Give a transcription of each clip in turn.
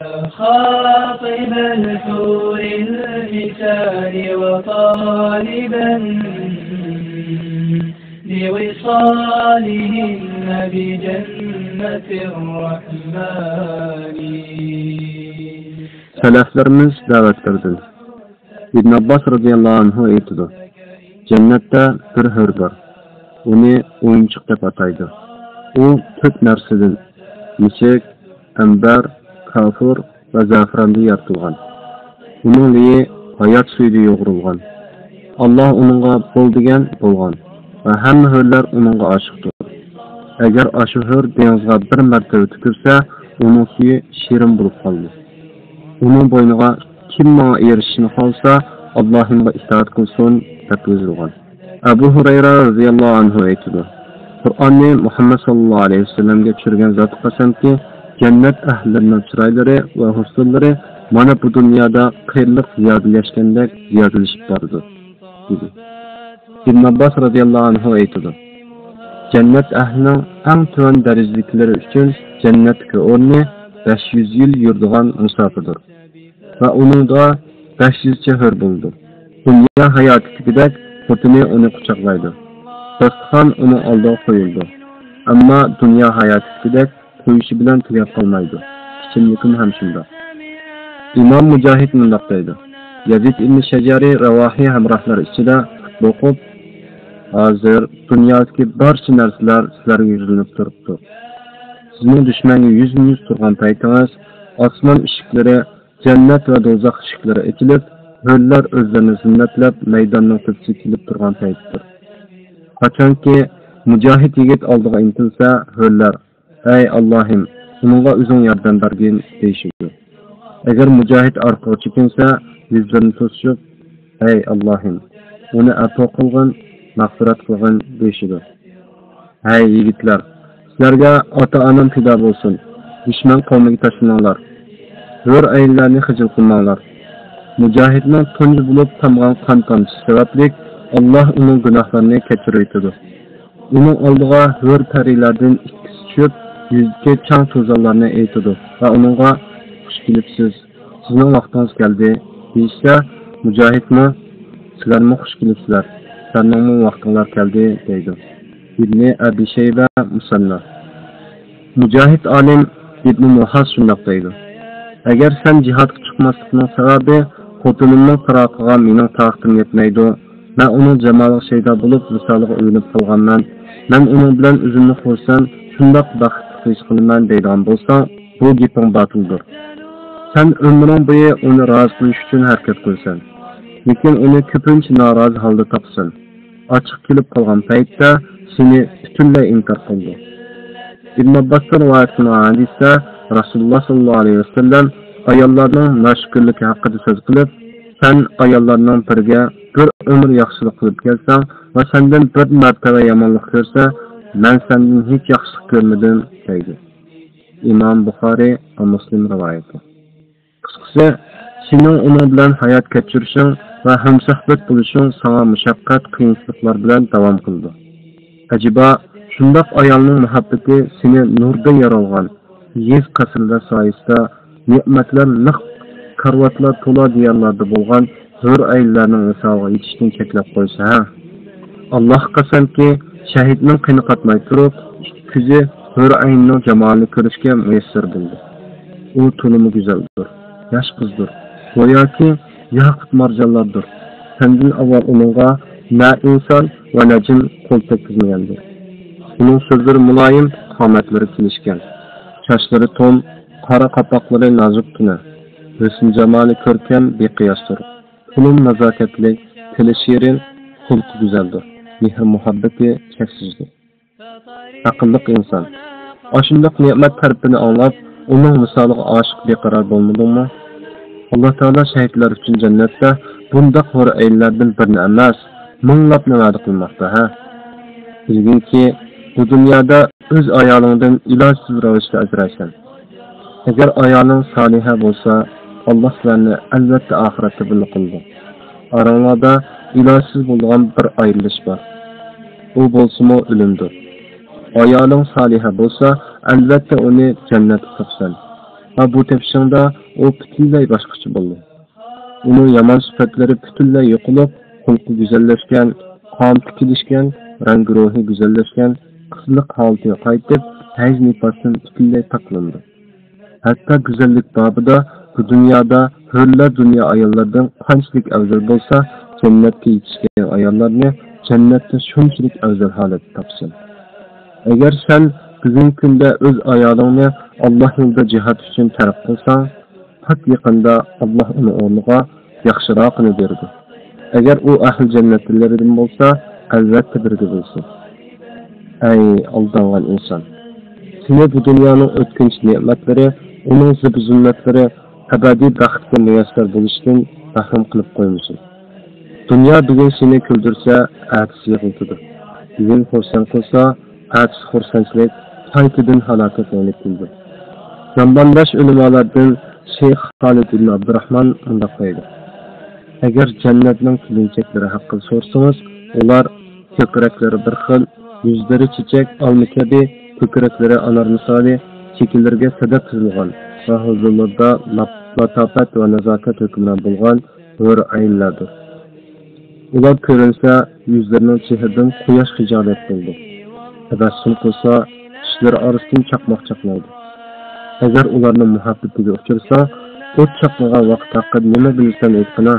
خاطب الحور الحسان وطالبا لوصالهن بجنة الرحمن. Salaflarimiz da'vatlardir. İbn Abbas radıyallahu anhu aytdı. Cennetde bir hır var. Onu oyuncuk deb ataydı. O 4 narsadan michek, ambar, kafur ve zafrandan yaratılgan. Onun liyi hayat suyida yoğrulgan. Allah onunğa bol degan bolgan ve hamma hırlar onunğa aşıqdır. Eğer aşı hır dengizga bir martaba tükürse, onun suyu şirin bulup kaldı. Onun boynuğa kim bana erişishini kalsa, Allah'ımga itaat kılsın deb yozulgan. Abu Hurayra radıyallahu anhu aytdı. Kur'an'ni Muhammed sallallahu aleyhi ve sellem'ge tushirgan zot qasamki, cennet ahlilarining chiroylari va husnlari mana bu dunyoda qiyinlik ziyodalashgandek ziyodalashib bordi. İbn Abbas radıyallahu anhu aytdı. Cennet ahlining eng tuvan darajadagilari uchun jannatga o'rni 500 yil yuradigan musofirdir. Va uningda 500 hır bo'ldi. Dünya hayotidagidek xotini uni quchoqlaydi. Dostxon uni oldiga qo'yildi. Ammo dunyo hayotidagidek qo'yishi bilan tugab qolmaydi. Kichimlikim ham shunday. İmam Mujahid mundoq deydi. Yazid ibn Shajari Ravohi hamrohlar ichida o'qib, hozir dunyodagi barcha narsalar sizlarga yuzlanib turibdi. Sizning dushmanga yuz turgan paytingiz, osmon eshiklari, jannat va do'zax eshiklari ochilib, hurlar o'zlarini zinnatlab maydonning tepsiga kelib turgan paytdir. Qachonki Mujahid yigit oldiga intilsa, hurlar: "Ey Allohim, uningga o'zing yordam bergin" deyishadi. Agar Mujahid orqaga chekinsa, yuzlarini to'sib: "Ey Allohim, uni afo qilgin, mag'firat qilgin" deyishadi. "Hey yigitlar, sizlarga ota-onam fido bo'lsin. Dushman qavmiga tashlaninglar. Hur ayollarni hijr qilmanglar." Mujahidning tunji bo'lib tamgan qon tomchisi sababli Alloh uning gunohlarini kechiraydi. Uning oldiga hur parilardan ikkisi tushib, yuzga chang to'zonlarni aytadi va uningga xush kelibsiz, sizning vaqtingiz keldi deyishsa, Mujahidmi sizlarmi xush kelibsizlar, sizlarning vaqtinglar keldi deydi. İbn Abi Shayba Musannaf. Mujahid alim İbn Muhas shundoq deydi. Agar sen jihadga chiqmaslikning sababi xotinimning firoqiga mening taqdim yetmaydi, men uning jamoliga shayda bo'lib misoliga uylab qolganman, men uning bilan o'zimni xursand, shundoq baxtli his qilaman deydigan bo'lsang, bu gaping botildir. Sen umring bo'yi uni rozi qilish uchun harakat qilsan, lekin uni ko'pincha norozi holda topsan. Ochiq kelib qolgan paytda seni butunlay inkor qildi. İbn Abbas'tan rivoyat qilingan hadisda Rasululloh sallallohu alayhi vasallam ayollarning noshukirligi haqida so'z qilib, sen ayollarning biriga bir umr yaxshilik qilib kelsang va sendan bir martaba yomonlik ko'rsa, men sendan hech yaxshilik ko'rmadim deydi. İmam Buxoriy va Muslim rivoyati. Qisqasi, sening uning bilan hayot kechirishing va hamsuhbat bo'lishing sana mushaqqat, qiyinchiliklar bilan davom qildi. Ajiba, shundoq ayolning muhabbati seni nurda yaralgan, yez qasrda soyisida, ne'matlar liq karvatlar to'la diyorlarda bo'lgan hur ayollarning misoliga yetishdan cheklab qo'ysa, ha? Alloh qasamki, shahidning qini qatmay turib, ko'zi hur ayolning jamolini ko'rishga muyassar bo'ldi. U to'limi go'zaldir, yosh qizdir, go'yoki yaqut marjonlardir. Sendan avval uningga na inson va na jin qo'l tekkizmagandir. Uning so'zlari muloyim, qomatlari kelishgan. Sochlari to'm, qora qapoqlari nozukkina. Husn jamoli ko'rkam, beqiyosdir. Uning nazokatli, tili shirin, xulqi go'zaldir. Mehr muhabbati cheksizdir. Aqlli inson. Ashundoq ne'mat tarifini anglab, uning misoliga oshiq beqaror bo'lmadingmi? Alloh taolo shahidlar uchun jannatda bundoq hur ayollardan birini emas, minglabni va'da qilmoqda, ha? Bilginki, bu dunyoda o'z ayolingdan ilojsiz ravishda ajraysan. Agar ayoling soliha bo'lsa, Alloh sizlarni albatta oxiratda birga qildi. Oranglarda ilojsiz bo'lgan bir ayrilish bor. U bo'lsa-mu o'limdir. Ayoling soliha bo'lsa, albatta uni jannatga topsan. va bu tepishingda u butunlay boshqacha bo'ldi. Uning yomon sifatlari butunlay yo'qolib, xulqi go'zallashgan, qon tikilishgan, rang ruhi go'zallashgan, qizlik holatiga qaytib, hayz nifosdan butunlay taqlandi. Hatta go'zallik babida bu dunyoda hurlar dunyo ayollardan qanchalik afzal bo'lsa, jannatga yetishgan ayollarni jannatda shunchalik afzal holat topsin. Agar sen bugungi kunda o'z ayolingni Alloh yo'lida jihad uchun tark qilsang, faqat yaqinda Alloh uni o'rniga yaxshiroqini berdi. Agar u ahli jannatlardan bo'lsa, albatta birga bo'lsin. Ey aldangan inson, seni bu dunyoning o'tkinchi ne'matlari, uning zulmatlari abadiy baxtga muyassar bo'lishdan mahrum qilib qo'ymasin. Dünya bugün seni güldürse, ertesi yıkıltıdır. Bugün xursand qilsa, ertesi xursandchilik qaytadan halokat bo'lib keldi. Zambandash ulamolardan Şeyh Halid ibn Abdurrahman undaq deydi. Agar jannatning kelinchaklari haqida so'rsangiz, ular ko'kraklari bir xil, yuzlari chechak, olma kabi, ko'kraklari anar misoli, chekillarga sada tuzilgan va huzurlarda latofat va nazokat hukmron bo'lgan hur ayollardir. Ular ko'rinsa, yuzlarining chehridan quyosh hijolat bo'ldi. Tabassum qilsa, tishlari orasidan chaqmoq chaqnaydi. Agar ularning muhabbatiga uchirsa, o't chaqnagan vaqt haqida nima bilsan aytqina.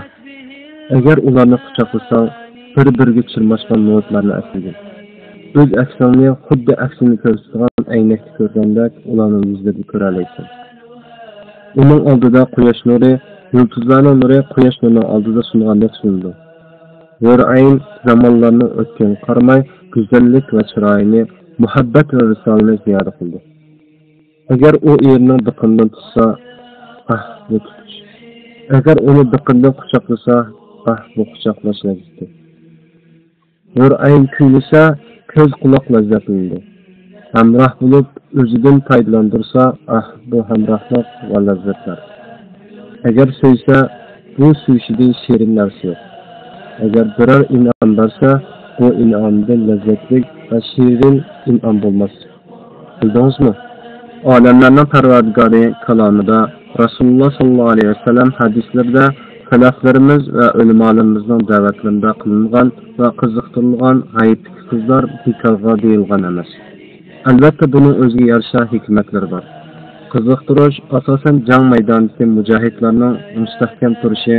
Agar ularni quchoqlasang, bir-biriga chirmashgan minutlarni eslaydi. O'z aksingni xuddi aksini ko'rsatgan aynakda ko'rgandek ularning yuzlarini ko'ra olaysan. Uning oldida quyosh nuri, yulduzlarning nuri quyosh nurining oldida sungandek sunildi. Hur-ayn zamonlarning o'tgan qaramay, go'zallik va chiroyini, muhabbat va visolni ziyoda qildi. Agar u erining biqinidan tutsa, bu tutish. Agar uni biqinidan quchoqlasa, bu quchoqlash lazzati. Hur-ayn kuylasa, ko'z quloq lazzatlanadi. Hamroh bo'lib, o'zidan foydalandirsa, bu hamrohlik va lazzatlar. Agar so'ysa, bu suyishidan shirin narsa yo'q. Agar biror in'om bersa, bu in'omdan lazzatli va shirin in'om bo'lmas. Bildingizmi? Olamlarning Parvardigori kalomida Rasululloh sallallohu alayhi vasallam hadislarda salaflarimiz va ulamolarimizning da'vatlarida qilingan va qiziqtirilgan g'ayibdagi qizlar bekorga deyilgan emas. Albatta buning o'ziga yarasha hikmatlari bor. Qiziqtirish asosan jang maydonidagi mujohidlarning mustahkam turishi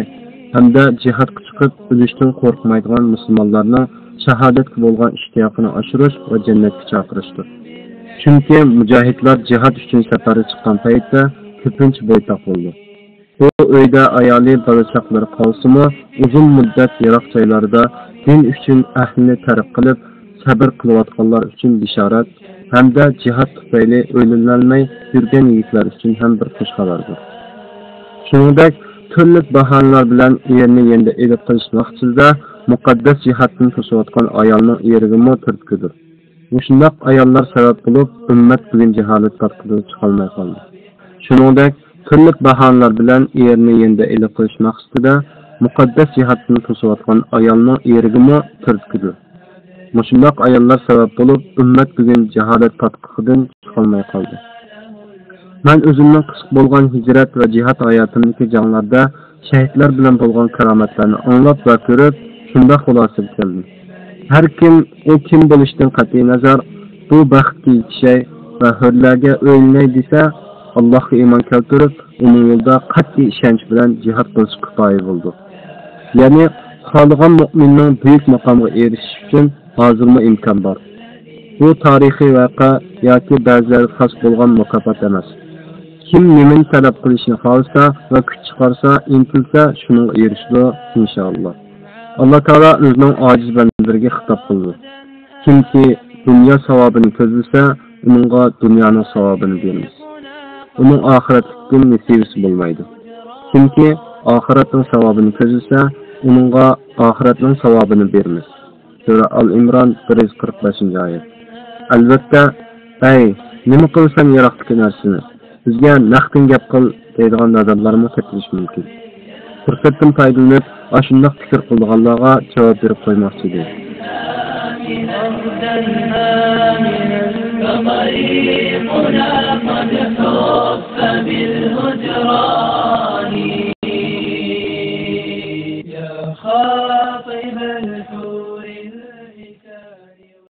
hamda jihodga chiqib o'lishdan qo'rqmaydigan musulmonlarning shahodatga bo'lgan ishtiyoqini oshirish va jannatga chaqirishdir. Chunki mujohidlar jihod uchun safarga chiqqan paytda ko'pincha bo'ytoq bo'ldi. U uyda ayoli bola-chaqalari qolsa-mu, uzun muddat yiroq joylarda din uchun ahlini tark qilib, sabr qilayotganlar uchun bishorat hamda jihod tufayli o'ylanolmay yurgan yigitlar uchun ham bir xush xabardir. Shuningdek, turli bahonalar bilan erini yenda elib qilish vaqtida muqaddas jihodni to'sayotgan ayolning erigimi turtkidir. Shundoq ayollar sabab bo'lib, ummat bugun jaholat tarqidan chiqolmay qoldi. Shuningdek, turli bahonalar bilan erini yenda elib qilish maqsadida muqaddas jihodni to'sayotgan ayolning erigimi turtkidir. Shundoq ayollar sabab bo'lib, ummat bugun jaholat tarqidan chiqolmay qoldi. Men o'zimning qisqa bo'lgan hijrat va jihad hayotimdagi janglarda shahidlar bilan bo'lgan karomatlarni anglab va ko'rib, shunda xulosaga keldim. Har kim u kim bo'lishdan qat'iy nazar bu baxtga yetishay va hurlarga o'yinay desa, Allohga iymon keltirib, uning yo'lida qat'iy ishonch bilan jihad qilish kifoya bo'ldi. Ya'ni xohlagan mu'minning buyuk maqomga erishish uchun hozirmi imkon bor. Bu tarixiy voqea yoki ba'zilarga xos bo'lgan mukofot emas. Kim nimani talab qilishni xohlasa va kuch chiqarsa, intilsa, shuning erishadi inshaalloh. Alloh taolo o'zining ojiz bandalariga xitob qildi. Kimki dunyo savobini ko'zlasa, uningga dunyoning savobini beramiz. Uning oxiratlikdan nasibisi bo'lmaydi. Kimki oxiratning savobini ko'zlasa, uningga oxiratning savobini beramiz. Sura Al-Imron 145-oyat. Albatta, nima qilsam yaroqdagi narsani bizga naqdin gap qil deydigan odamlarmi topilish mumkin. Fursatdan foydalanib, ashundoq fikr qilganlarga javob berib qo'ymoqchi edim. صف بالهجران يا خاطب الحور